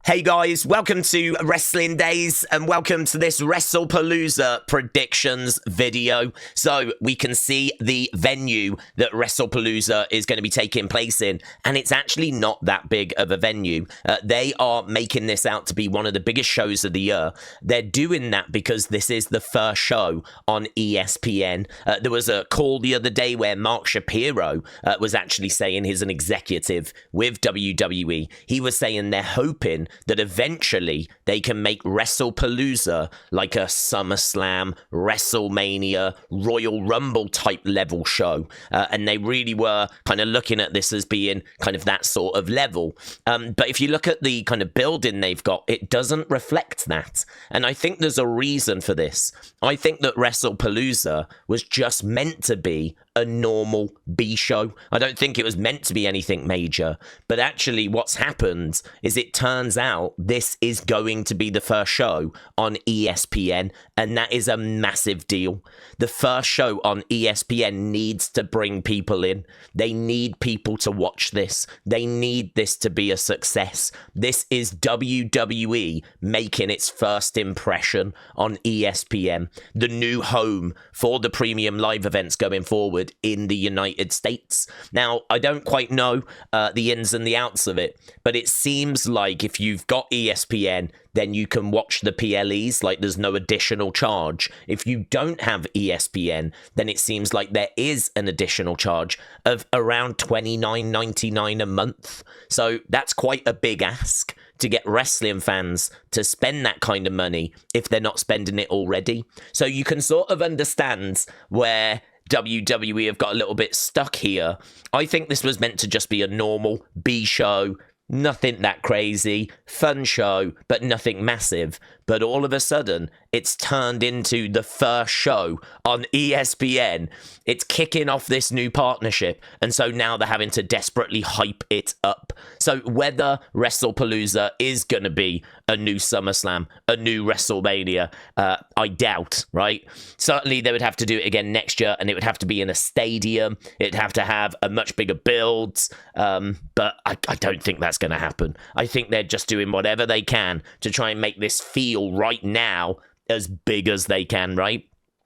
Hey guys, welcome to Wrestling Daze and welcome to this Wrestlepalooza predictions video. So we can see the venue that Wrestlepalooza is going to be taking place in, and it's actually not that big of a venue. They are making this out to be one of the biggest shows of the year. They're doing that because this is the first show on ESPN. There was a call the other day where Mark Shapiro was actually saying, he's an executive with WWE, he was saying they're hoping that eventually they can make Wrestlepalooza like a SummerSlam, WrestleMania, Royal Rumble type level show. And they really were kind of looking at this as being kind of that sort of level. But if you look at the kind of building they've got, it doesn't reflect that. And I think there's a reason for this. I think that Wrestlepalooza was just meant to be a normal B show. I don't think it was meant to be anything major, but actually what's happened is it turns out this is going to be the first show on ESPN, and that is a massive deal. The first show on ESPN needs to bring people in. They need people to watch this. They need this to be a success. This is WWE making its first impression on ESPN, the new home for the premium live events going forward in the United States. Now, I don't quite know the ins and the outs of it, but it seems like if you've got ESPN, then you can watch the PLEs, like there's no additional charge. If you don't have ESPN, then it seems like there is an additional charge of around $29.99 a month. So that's quite a big ask to get wrestling fans to spend that kind of money if they're not spending it already. So you can sort of understand where WWE have got a little bit stuck here. I think this was meant to just be a normal B show, nothing that crazy, fun show, but nothing massive. But all of a sudden, it's turned into the first show on ESPN. It's kicking off this new partnership, and so now they're having to desperately hype it up. So whether Wrestlepalooza is going to be a new SummerSlam, a new WrestleMania, I doubt, right? Certainly they would have to do it again next year, and it would have to be in a stadium. It'd have to have a much bigger build, but I don't think that's going to happen. I think they're just doing whatever they can to try and make this feel right now as big as they can, right?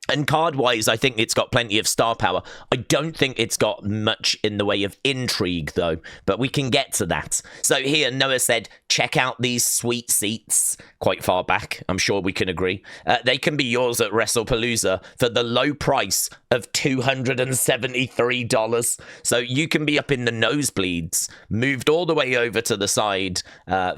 And card-wise, I think it's got plenty of star power. I don't think it's got much in the way of intrigue, though, but we can get to that. So here, Noah said, check out these sweet seats. Quite far back, I'm sure we can agree. They can be yours at Wrestlepalooza for the low price of $273. So you can be up in the nosebleeds, moved all the way over to the side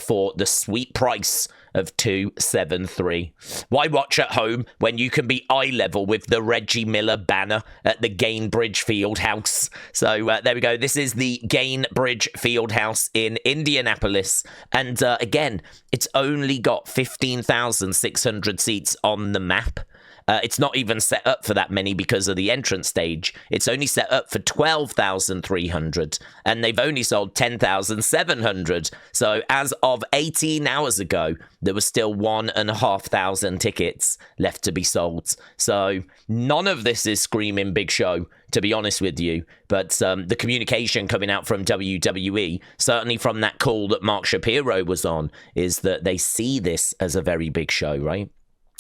for the sweet price of $273. Why watch at home when you can be eye level with the Reggie Miller banner at the Gainbridge Fieldhouse? So there we go. This is the Gainbridge Fieldhouse in Indianapolis. And again, it's only got 15,600 seats on the map. It's not even set up for that many because of the entrance stage. It's only set up for 12,300, and they've only sold 10,700. So as of 18 hours ago, there was still 1,500 tickets left to be sold. So none of this is screaming big show, to be honest with you. But the communication coming out from WWE, certainly from that call that Mark Shapiro was on, is that they see this as a very big show, right?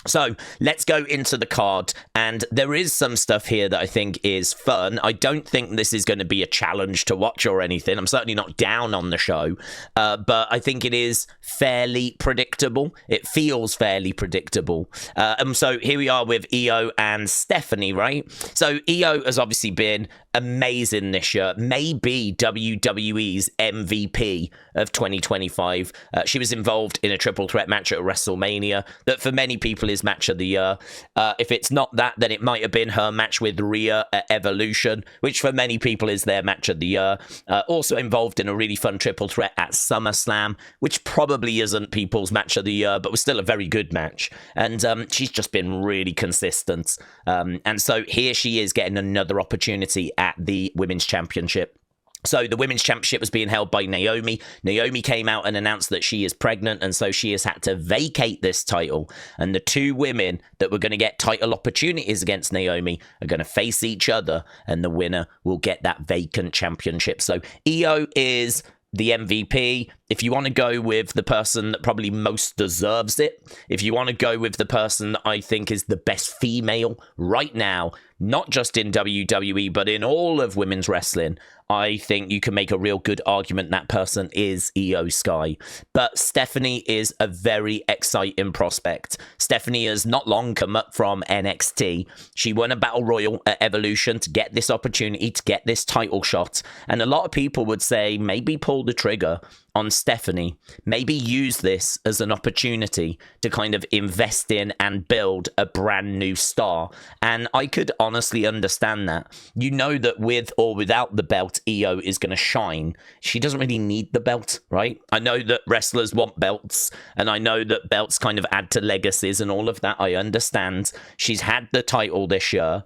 So let's go into the card, and there is some stuff here that I think is fun. I don't think this is going to be a challenge to watch or anything. I'm certainly not down on the show, but I think it is fairly predictable. It feels fairly predictable. So here we are with Iyo and Stephanie, right? So Iyo has obviously been amazing this year, maybe WWE's MVP of 2025. She was involved in a triple threat match at WrestleMania that for many people is match of the year. If it's not that, then it might have been her match with Rhea at Evolution, which for many people is their match of the year. Also involved in a really fun triple threat at SummerSlam, which probably isn't people's match of the year, but was still a very good match. And she's just been really consistent. And so here she is getting another opportunity at the Women's Championship. So the Women's Championship was being held by Naomi. Naomi came out and announced that she is pregnant, and so she has had to vacate this title. And the two women that were going to get title opportunities against Naomi are going to face each other, and the winner will get that vacant championship. So Iyo is the MVP. if you want to go with the person that probably most deserves it, if you want to go with the person that I think is the best female right now, not just in WWE, but in all of women's wrestling, I think you can make a real good argument that person is Iyo Sky. But Stephanie is a very exciting prospect. Stephanie has not long come up from NXT. She won a Battle Royal at Evolution to get this opportunity, to get this title shot. And a lot of people would say maybe pull the trigger on Stephanie, maybe use this as an opportunity to kind of invest in and build a brand new star. And I could honestly understand that. You know that with or without the belt, Iyo is going to shine. She doesn't really need the belt, right? I know that wrestlers want belts, and I know that belts kind of add to legacies and all of that. I understand. She's had the title this year.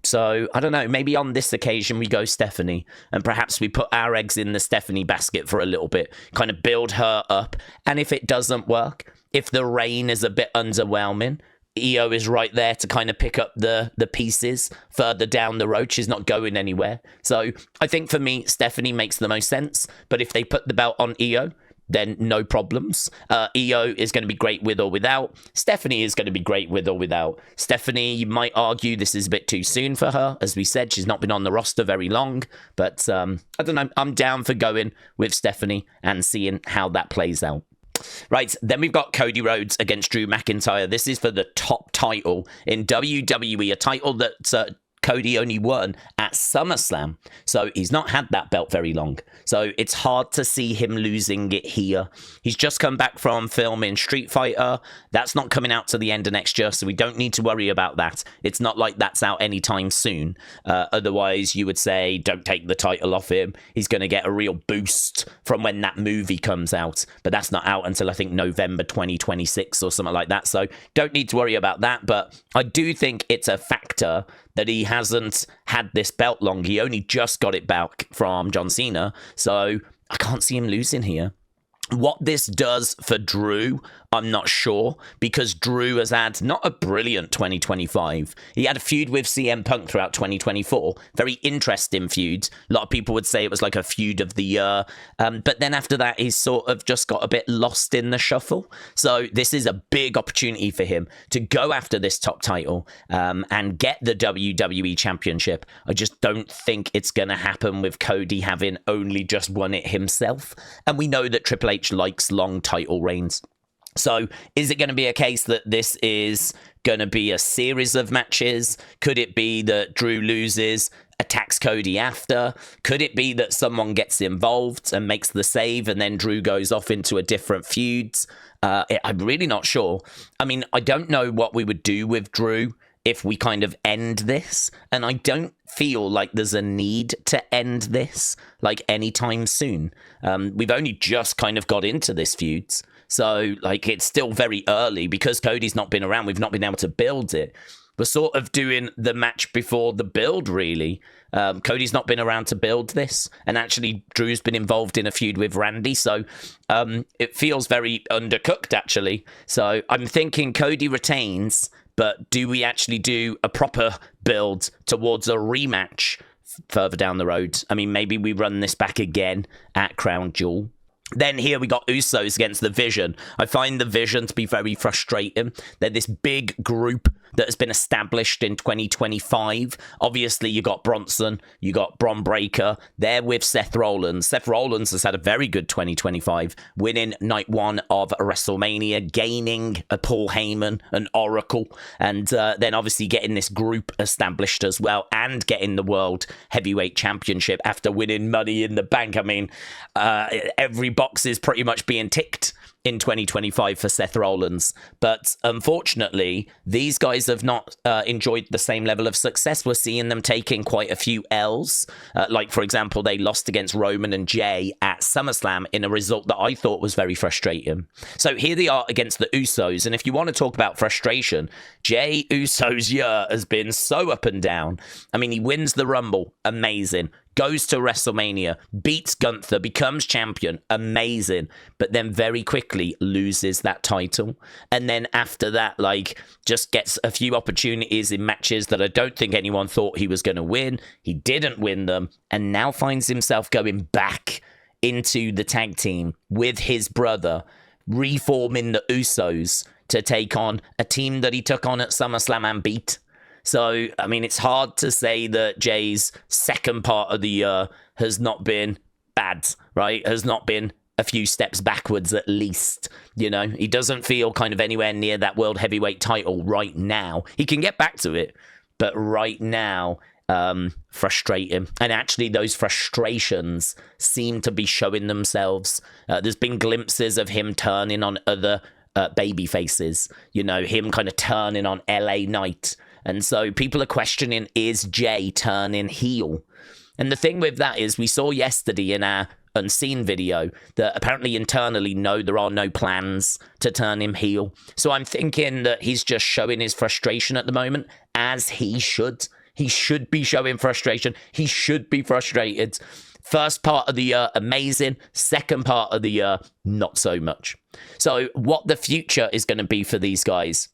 So I don't know, maybe on this occasion we go Stephanie, and perhaps we put our eggs in the Stephanie basket for a little bit, kind of build her up. And if it doesn't work, if the reign is a bit underwhelming, Iyo is right there to kind of pick up the pieces further down the road. She's not going anywhere. So I think for me, Stephanie makes the most sense. But if they put the belt on Iyo, then no problems. Iyo is going to be great with or without. Stephanie is going to be great with or without. Stephanie, you might argue this is a bit too soon for her. As we said, she's not been on the roster very long. But I don't know. I'm down for going with Stephanie and seeing how that plays out. Right, then we've got Cody Rhodes against Drew McIntyre. This is for the top title in WWE, a title that Cody only won at SummerSlam. So he's not had that belt very long. So it's hard to see him losing it here. He's just come back from filming Street Fighter. That's not coming out to the end of next year, so we don't need to worry about that. It's not like that's out anytime soon. Otherwise, you would say, don't take the title off him. He's going to get a real boost from when that movie comes out. But that's not out until, I think, November 2026 or something like that. So don't need to worry about that. But I do think it's a factor that he hasn't had this belt long. He only just got it back from John Cena, so I can't see him losing here. What this does for Drew, I'm not sure, because Drew has had not a brilliant 2025. He had a feud with CM Punk throughout 2024. Very interesting feud. A lot of people would say it was like a feud of the year. But then after that, he's sort of just got a bit lost in the shuffle. So this is a big opportunity for him to go after this top title and get the WWE Championship. I just don't think it's going to happen with Cody having only just won it himself. And we know that Triple H likes long title reigns. So is it going to be a case that this is going to be a series of matches? Could it be that Drew loses, attacks Cody after? Could it be that someone gets involved and makes the save and then Drew goes off into a different feud? I'm really not sure. I mean, I don't know what we would do with Drew if we kind of end this, and I don't feel like there's a need to end this like anytime soon. We've only just kind of got into this feud, so like it's still very early because Cody's not been around. We've not been able to build it. We're sort of doing the match before the build, really. Cody's not been around to build this, and actually Drew's been involved in a feud with Randy, so it feels very undercooked, actually. So I'm thinking Cody retains, but do we actually do a proper build towards a rematch further down the road? I mean, maybe we run this back again at Crown Jewel. Then here we got Usos against the Vision. I find the Vision to be very frustrating. They're this big group that has been established in 2025. Obviously, you got Bronson, you got Bron Breakker. They're with Seth Rollins. Seth Rollins has had a very good 2025, winning night one of WrestleMania, gaining a Paul Heyman, an Oracle, and then obviously getting this group established as well, and getting the World Heavyweight Championship after winning Money in the Bank. I mean, every box is pretty much being ticked in 2025 for Seth Rollins. But unfortunately, these guys have not enjoyed the same level of success. We're seeing them taking quite a few L's. Like, for example, they lost against Roman and Jay at SummerSlam in a result that I thought was very frustrating. So here they are against the Usos. And if you want to talk about frustration, Jay Uso's year has been so up and down. I mean, he wins the Rumble. Amazing. Goes to WrestleMania, beats Gunther, becomes champion, amazing, but then very quickly loses that title. And then after that, like, just gets a few opportunities in matches that I don't think anyone thought he was going to win. He didn't win them, and now finds himself going back into the tag team with his brother, reforming the Usos to take on a team that he took on at SummerSlam and beat. So, I mean, it's hard to say that Jay's second part of the year has not been bad, right? Has not been a few steps backwards at least. You know, he doesn't feel kind of anywhere near that world heavyweight title right now. He can get back to it, but right now, frustrating. And actually, those frustrations seem to be showing themselves. There's been glimpses of him turning on other baby faces, you know, him kind of turning on LA Knight. And so people are questioning, is Jay turning heel? And the thing with that is we saw yesterday in our Unseen video that apparently internally, no, there are no plans to turn him heel. So I'm thinking that he's just showing his frustration at the moment, as he should. He should be showing frustration. He should be frustrated. First part of the year, amazing. Second part of the year, not so much. So what the future is going to be for these guys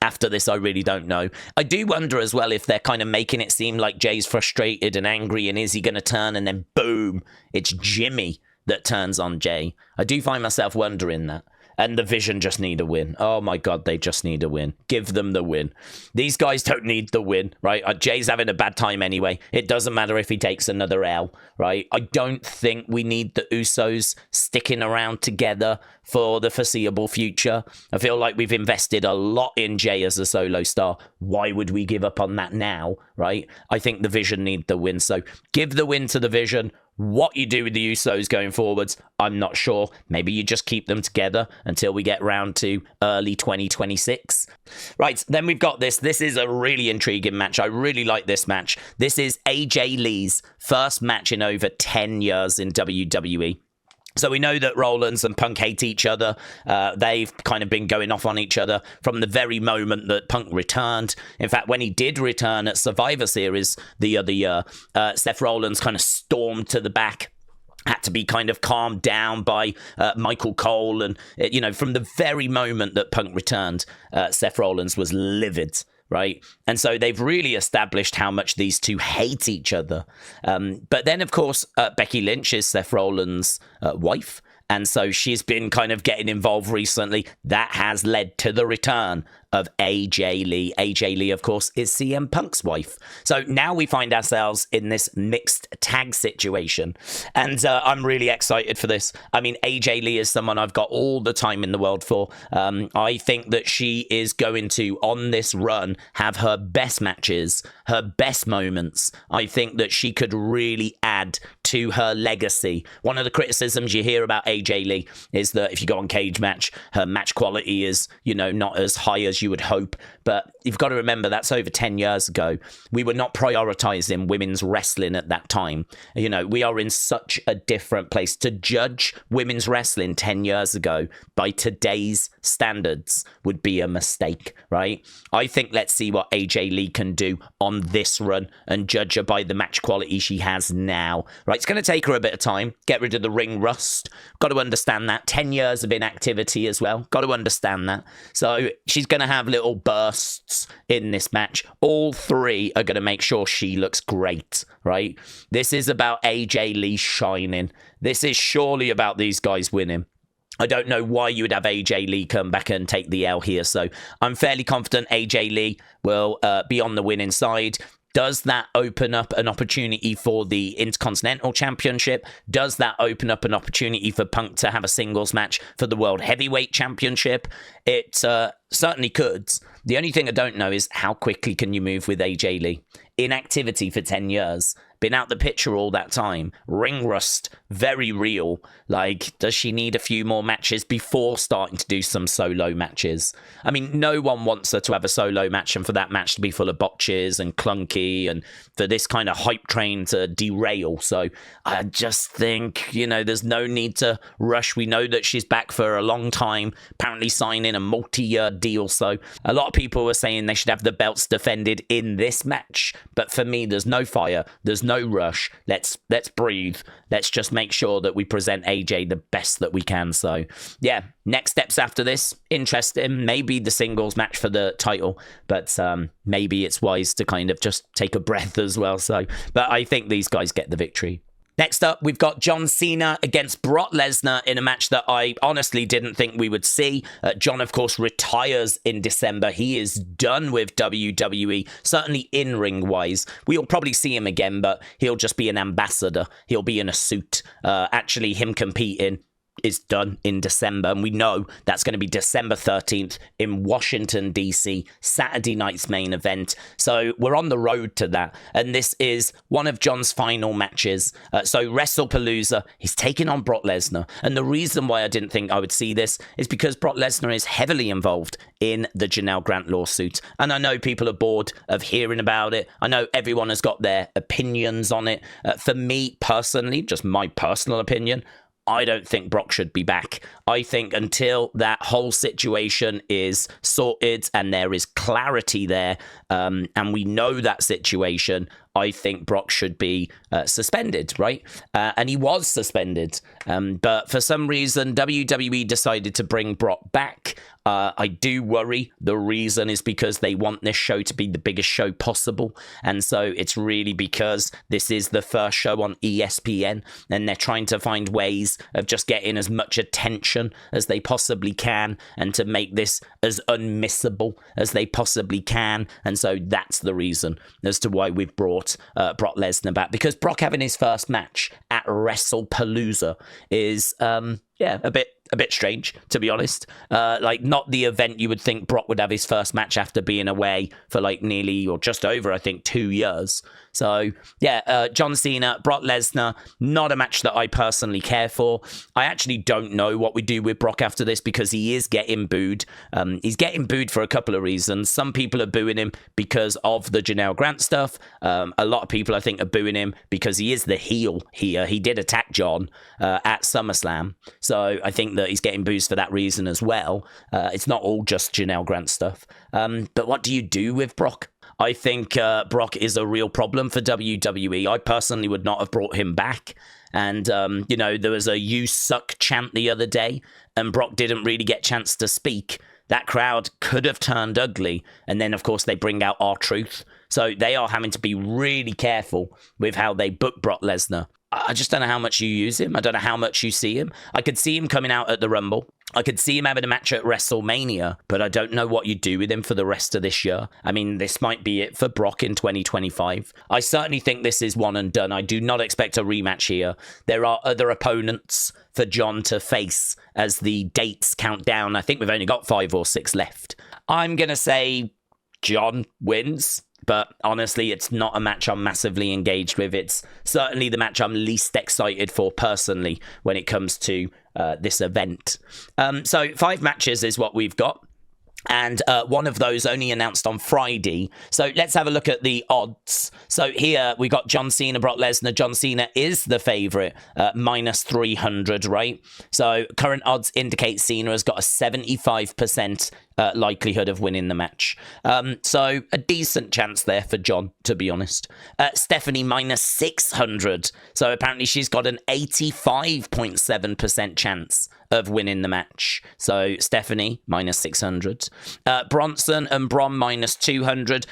after this, I really don't know. I do wonder as well if they're kind of making it seem like Jay's frustrated and angry, and is he going to turn, and then boom, it's Jimmy that turns on Jay. I do find myself wondering that. And the Vision just need a win. Oh my God, they just need a win. Give them the win. These guys don't need the win, right? Jay's having a bad time anyway. It doesn't matter if he takes another L, right? I don't think we need the Usos sticking around together for the foreseeable future. I feel like we've invested a lot in Jay as a solo star. Why would we give up on that now, right? I think the Vision need the win. So give the win to the Vision. What you do with the Usos going forwards, I'm not sure. Maybe you just keep them together until we get round to early 2026. Right, then we've got this. This is a really intriguing match. I really like this match. This is AJ Lee's first match in over 10 years in WWE. So we know that Rollins and Punk hate each other. They've kind of been going off on each other from the very moment that Punk returned. In fact, when he did return at Survivor Series the other year, Seth Rollins kind of stormed to the back, had to be kind of calmed down by Michael Cole. And, you know, from the very moment that Punk returned, Seth Rollins was livid. Right. And so they've really established how much these two hate each other. But then, of course, Becky Lynch is Seth Rollins' wife. And so she's been kind of getting involved recently. That has led to the return of AJ Lee. AJ Lee, of course, is CM Punk's wife. So now we find ourselves in this mixed tag situation. And I'm really excited for this. I mean, AJ Lee is someone I've got all the time in the world for. I think that she is going to, on this run, have her best matches, her best moments. I think that she could really add to her legacy. One of the criticisms you hear about AJ Lee is that if you go on Cage Match, her match quality is, you know, not as high as you would hope. But you've got to remember that's over 10 years ago. We were not prioritizing women's wrestling at that time. You know, we are in such a different place. To judge women's wrestling 10 years ago by today's standards would be a mistake, right? I think let's see what AJ Lee can do on this run and judge her by the match quality she has now, right? It's going to take her a bit of time. Get rid of the ring rust. Got to understand that. 10 years of inactivity as well. Got to understand that. So she's going to have little bursts in this match. All three are going to make sure she looks great, right? This is about AJ Lee shining. This is surely about these guys winning. I don't know why you would have AJ Lee come back and take the L here. So I'm fairly confident AJ Lee will be on the winning side. Does that open up an opportunity for the Intercontinental Championship? Does that open up an opportunity for Punk to have a singles match for the World Heavyweight Championship? It certainly could. The only thing I don't know is how quickly can you move with AJ Lee? Inactivity for 10 years. Been out the picture all that time. Ring rust, very real. Like, does she need a few more matches before starting to do some solo matches? I mean, no one wants her to have a solo match and for that match to be full of botches and clunky and for this kind of hype train to derail. So I just think, you know, there's no need to rush. We know that she's back for a long time, apparently signing a multi-year deal. So a lot of people were saying they should have the belts defended in this match. But for me, there's no fire. There's no rush. Let's breathe. Let's just make sure that we present AJ the best that we can. So yeah, next steps after this, interesting. Maybe the singles match for the title, but maybe it's wise to kind of just take a breath as well. So, but I think these guys get the victory. Next up, we've got John Cena against Brock Lesnar in a match that I honestly didn't think we would see. John, of course, retires in December. He is done with WWE, certainly in-ring wise. We'll probably see him again, but he'll just be an ambassador. He'll be in a suit. Actually, him competing is done in December, and we know that's going to be December 13th in Washington, D.C., Saturday night's main event. So we're on the road to that, and this is one of John's final matches. So Wrestlepalooza, he's taking on Brock Lesnar, and the reason why I didn't think I would see this is because Brock Lesnar is heavily involved in the Janelle Grant lawsuit, and I know people are bored of hearing about it. I know everyone has got their opinions on it. For me personally, just my personal opinion, I don't think Brock should be back. I think until that whole situation is sorted and there is clarity there, and we know that situation, I think Brock should be suspended, right? And he was suspended. But for some reason, WWE decided to bring Brock back. I do worry the reason is because they want this show to be the biggest show possible. And so it's really because this is the first show on ESPN, and they're trying to find ways of just getting as much attention as they possibly can and to make this as unmissable as they possibly can. And so that's the reason as to why we've brought Brock Lesnar back, because Brock having his first match at Wrestlepalooza is a bit strange, to be honest. Like, not the event you would think Brock would have his first match after being away for like nearly or just over, I think, 2 years. So yeah, John Cena, Brock Lesnar, not a match that I personally care for. I actually don't know what we do with Brock after this, because he is getting booed. He's getting booed for a couple of reasons. Some people are booing him because of the Janelle Grant stuff. A lot of people, I think, are booing him because he is the heel here. He did attack John at SummerSlam. So I think that he's getting booed for that reason as well. It's not all just Janelle Grant stuff. But what do you do with Brock? I think Brock is a real problem for WWE. I personally would not have brought him back. And, there was a "you suck" chant the other day, and Brock didn't really get a chance to speak. That crowd could have turned ugly. And then, of course, they bring out R-Truth. So they are having to be really careful with how they book Brock Lesnar. I just don't know how much you use him. I don't know how much you see him. I could see him coming out at the Rumble. I could see him having a match at WrestleMania, but I don't know what you do with him for the rest of this year. I mean, this might be it for Brock in 2025. I certainly think this is one and done. I do not expect a rematch here. There are other opponents for John to face as the dates count down. I think we've only got 5 or 6 left. I'm going to say John wins. But honestly, it's not a match I'm massively engaged with. It's certainly the match I'm least excited for personally when it comes to this event. So 5 matches is what we've got. And one of those only announced on Friday. So let's have a look at the odds. So here we got John Cena, Brock Lesnar. John Cena is the favourite, minus 300, right? So current odds indicate Cena has got a 75% likelihood of winning the match. So a decent chance there for John, to be honest. Stephanie, minus 600. So apparently she's got an 85.7% chance of winning the match. So Stephanie, minus 600. Bronson and Bron, minus 200.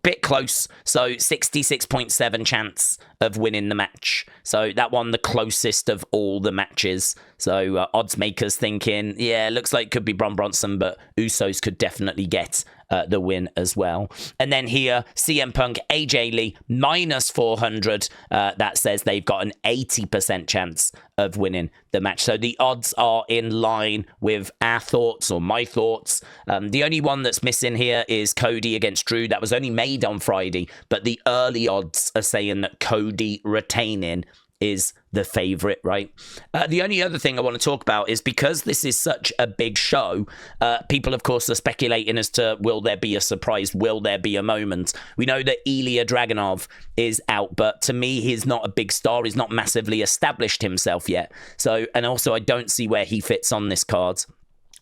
Bit close. So 66.7 chance of winning the match. So that one, the closest of all the matches. So odds makers thinking, yeah, looks like it could be Bron Bronson, but Usos could definitely get the win as well. And then here, CM Punk, AJ Lee, minus 400. That says they've got an 80% chance of winning the match. So the odds are in line with our thoughts, or my thoughts. The only one that's missing here is Cody against Drew. That was only made on Friday, but the early odds are saying that Cody retaining is the favorite, right? The only other thing I want to talk about is, because this is such a big show, people, of course, are speculating as to, will there be a surprise? Will there be a moment? We know that Ilya Dragunov is out, but to me, he's not a big star. He's not massively established himself yet. So, and also, I don't see where he fits on this card.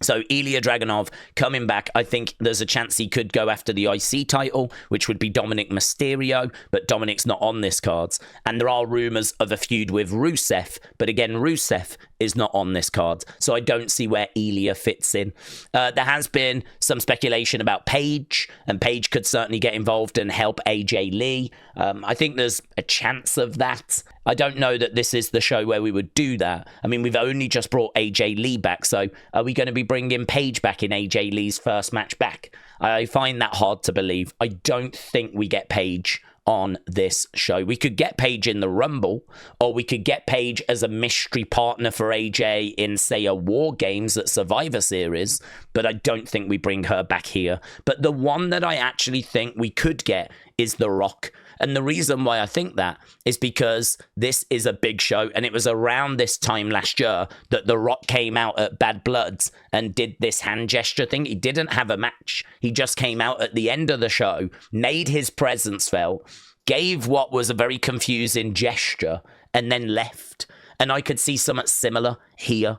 So Ilya Dragunov coming back, I think there's a chance he could go after the IC title, which would be Dominic Mysterio, but Dominic's not on this card. And there are rumours of a feud with Rusev, but again, Rusev is not on this card. So I don't see where Ilya fits in. There has been some speculation about Paige, and Paige could certainly get involved and help AJ Lee. I think there's a chance of that. I don't know that this is the show where we would do that. I mean, we've only just brought AJ Lee back, so are we going to be bringing Paige back in AJ Lee's first match back? I find that hard to believe. I don't think we get Paige on this show. We could get Paige in the Rumble, or we could get Paige as a mystery partner for AJ in, say, a War Games at Survivor Series, but I don't think we bring her back here. But the one that I actually think we could get is The Rock. And the reason why I think that is because this is a big show, and it was around this time last year that The Rock came out at Bad Bloods and did this hand gesture thing. He didn't have a match. He just came out at the end of the show, made his presence felt, gave what was a very confusing gesture, and then left. And I could see something similar here.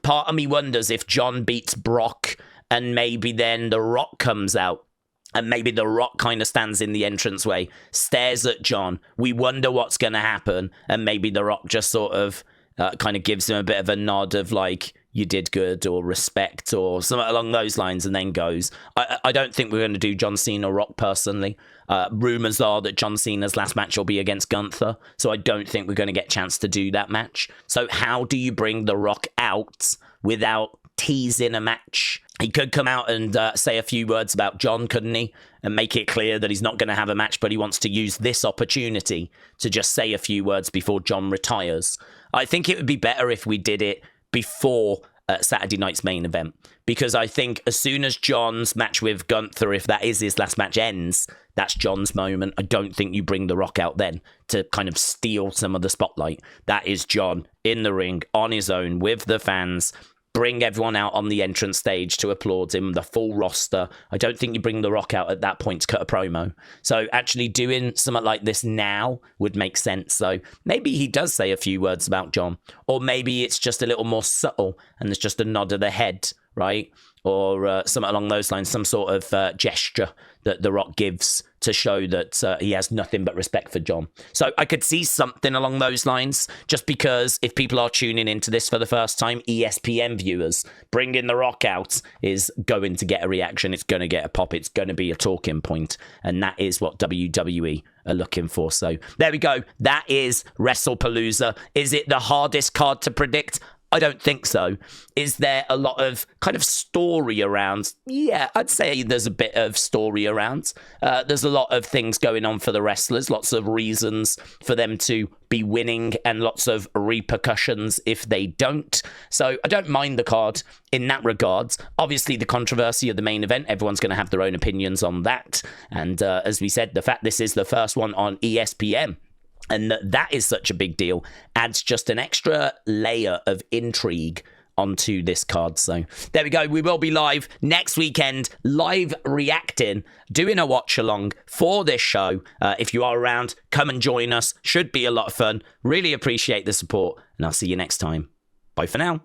Part of me wonders if John beats Brock, and maybe then The Rock comes out. And maybe The Rock kind of stands in the entranceway, stares at John. We wonder what's going to happen. And maybe The Rock just sort of kind of gives him a bit of a nod of like, you did good, or respect, or something along those lines, and then goes. I don't think we're going to do John Cena Rock personally. Rumors are that John Cena's last match will be against Gunther. So I don't think we're going to get a chance to do that match. So how do you bring The Rock out without teasing a match? He could come out and say a few words about John, couldn't he? And make it clear that he's not going to have a match, but he wants to use this opportunity to just say a few words before John retires. I think it would be better if we did it before Saturday night's main event, because I think as soon as John's match with Gunther, if that is his last match, ends, that's John's moment. I don't think you bring The Rock out then to kind of steal some of the spotlight. That is John in the ring on his own with the fans. Bring everyone out on the entrance stage to applaud him, the full roster. I don't think you bring The Rock out at that point to cut a promo. So actually doing something like this now would make sense. So maybe he does say a few words about John, or maybe it's just a little more subtle and there's just a nod of the head, right? Or something along those lines, some sort of gesture that The Rock gives to show that he has nothing but respect for John. So I could see something along those lines, just because if people are tuning into this for the first time, ESPN viewers, bringing The Rock out is going to get a reaction. It's going to get a pop. It's going to be a talking point. And that is what WWE are looking for. So there we go. That is Wrestlepalooza. Is it the hardest card to predict? I don't think so. Is there a lot of kind of story around? Yeah, I'd say there's a bit of story around. There's a lot of things going on for the wrestlers, lots of reasons for them to be winning, and lots of repercussions if they don't. So I don't mind the card in that regard. Obviously, the controversy of the main event, everyone's going to have their own opinions on that. And as we said, the fact this is the first one on ESPN, and that is such a big deal, adds just an extra layer of intrigue onto this card. So there we go. We will be live next weekend, live reacting, doing a watch along for this show. If you are around, come and join us. Should be a lot of fun. Really appreciate the support, and I'll see you next time. Bye for now.